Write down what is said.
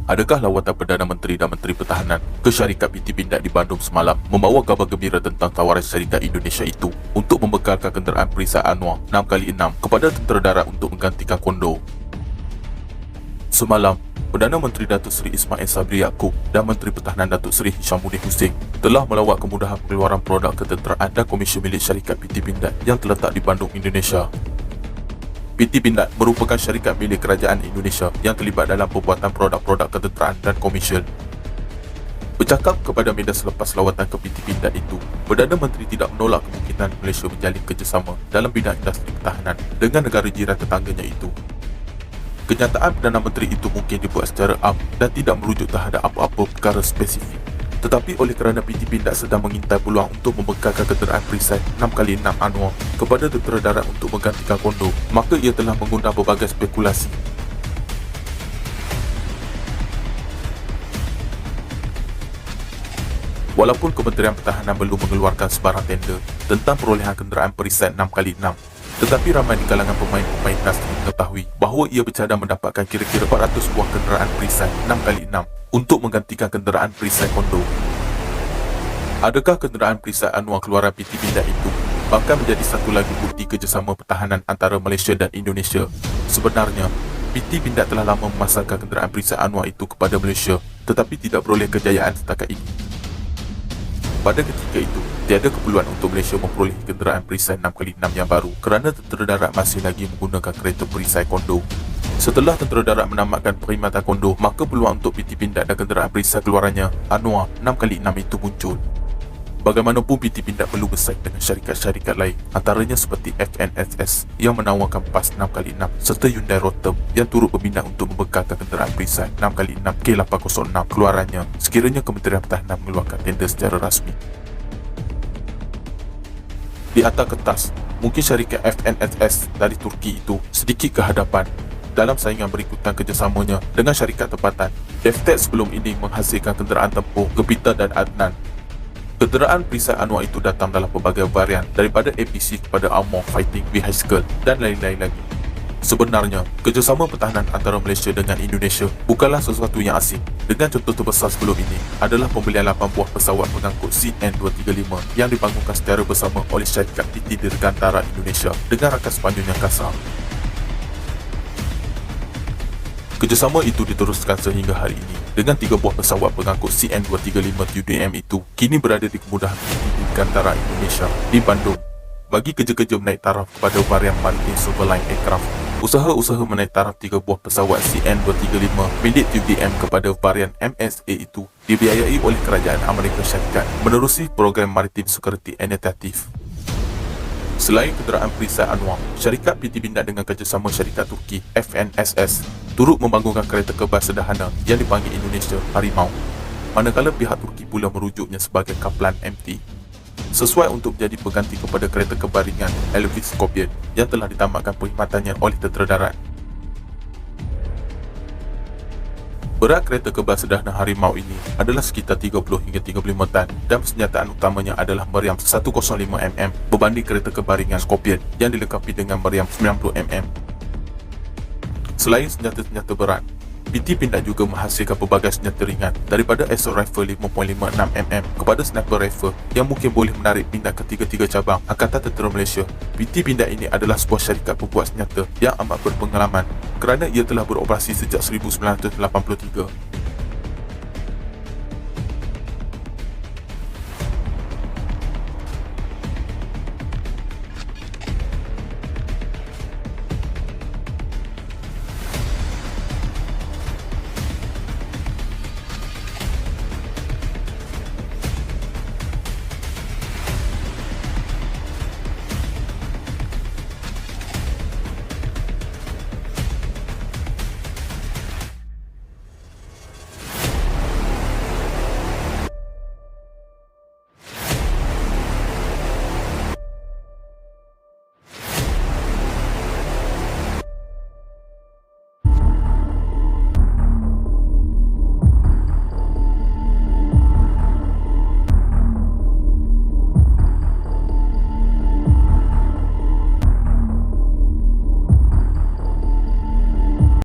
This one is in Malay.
Adakah lawatan Perdana Menteri dan Menteri Pertahanan ke syarikat PT Pindad di Bandung semalam membawa kabar gembira tentang tawaran syarikat Indonesia itu untuk membekalkan kenderaan perisai Anwar 6x6 kepada tentera darat untuk menggantikan kondo? Semalam, Perdana Menteri Datuk Seri Ismail Sabri Yaakob dan Menteri Pertahanan Datuk Seri Hishamuddin Hussein telah melawat kemudahan pengeluaran produk ketenteraan dan komisen milik syarikat PT Pindad yang terletak di Bandung, Indonesia. PT Pindad merupakan syarikat milik kerajaan Indonesia yang terlibat dalam pembuatan produk-produk ketenteraan dan komersial. Bercakap kepada media selepas lawatan ke PT Pindad itu, Perdana Menteri tidak menolak kemungkinan Malaysia menjalin kerjasama dalam bidang industri pertahanan dengan negara jiran tetangganya itu. Kenyataan Perdana Menteri itu mungkin dibuat secara am dan tidak merujuk terhadap apa-apa perkara spesifik. Tetapi oleh kerana PT Pindad sedang mengintai peluang untuk membekalkan kenderaan perisai 6x6 Anwar kepada tentera darat untuk menggantikan kondo, maka ia telah mengundang berbagai spekulasi. Walaupun Kementerian Pertahanan belum mengeluarkan sebarang tender tentang perolehan kenderaan perisai 6x6, tetapi ramai di kalangan pemain-pemain industri mengetahui bahawa ia bercadang mendapatkan kira-kira 400 buah kenderaan perisai 6x6 untuk menggantikan kenderaan perisai kondo. Adakah kenderaan perisai Anwar keluaran PT Pindad itu bakal menjadi satu lagi bukti kerjasama pertahanan antara Malaysia dan Indonesia? Sebenarnya, PT Pindad telah lama memasarkan kenderaan perisai Anwar itu kepada Malaysia, tetapi tidak beroleh kejayaan setakat ini. Pada ketika itu, tiada keperluan untuk Malaysia memperoleh kenderaan perisai 6x6 yang baru kerana tentera darat masih lagi menggunakan kereta perisai kondo. Setelah tentera darat menamatkan perkhidmatan kondo, maka peluang untuk PT Pindad dan kenderaan perisai keluarannya Anwar 6x6 itu muncul. Bagaimanapun PT Pindad perlu bersaing dengan syarikat-syarikat lain, antaranya seperti FNSS yang menawarkan PAS 6x6 serta Hyundai Rotem yang turut berminat untuk membekalkan kenderaan perisai 6x6 K806 keluarannya sekiranya Kementerian Pertahanan mengeluarkan tender secara rasmi. Di atas kertas, mungkin syarikat FNSS dari Turki itu sedikit kehadapan dalam saingan berikutan kerjasamanya dengan syarikat tempatan. DevTech sebelum ini menghasilkan kenderaan tempur Gepita dan Adnan. Kenderaan perisai Anwar itu datang dalam pelbagai varian daripada APC kepada Armour Fighting Vehicle dan lain-lain lagi. Sebenarnya, kerjasama pertahanan antara Malaysia dengan Indonesia bukanlah sesuatu yang asing. Dengan contoh terbesar sebelum ini adalah pembelian 8 buah pesawat pengangkut CN-235 yang dibangunkan secara bersama oleh syarikat PT Dirgantara Indonesia dengan rakan Sepanyol yang kasar. Kerjasama itu diteruskan sehingga hari ini dengan 3 buah pesawat pengangkut CN-235 TUDM itu kini berada di kemudahan PT Dirgantara Indonesia di Bandung. Bagi kerja-kerja menaik taraf kepada varian Maritime Silverline Aircraft, usaha-usaha menaik taraf 3 buah pesawat CN-235 milik TUDM kepada varian MSA itu dibiayai oleh Kerajaan Amerika Syarikat menerusi program Maritime Security Initiative. Selain kenderaan perisai Anwar, syarikat PT Pindad dengan kerjasama syarikat Turki FNSS turut membangunkan kereta kebas sederhana yang dipanggil Indonesia Harimau, manakala pihak Turki pula merujuknya sebagai Kaplan MT, sesuai untuk menjadi pengganti kepada kereta kebas ringan Elvis Scorpion yang telah ditamatkan perkhidmatannya oleh tentera darat. Berat kereta kebas sederhana Harimau ini adalah sekitar 30 hingga 35 tan dan persenjataan utamanya adalah meriam 105mm berbanding kereta kebas ringan Scorpion yang dilengkapi dengan meriam 90mm. Selain senjata-senjata berat, PT Pindad juga menghasilkan pelbagai senjata ringan daripada Assault Rifle 5.56mm kepada Sniper Rifle yang mungkin boleh menarik minat ketiga-tiga cabang Angkatan Tentera Malaysia. PT Pindad ini adalah sebuah syarikat pembuat senjata yang amat berpengalaman kerana ia telah beroperasi sejak 1983.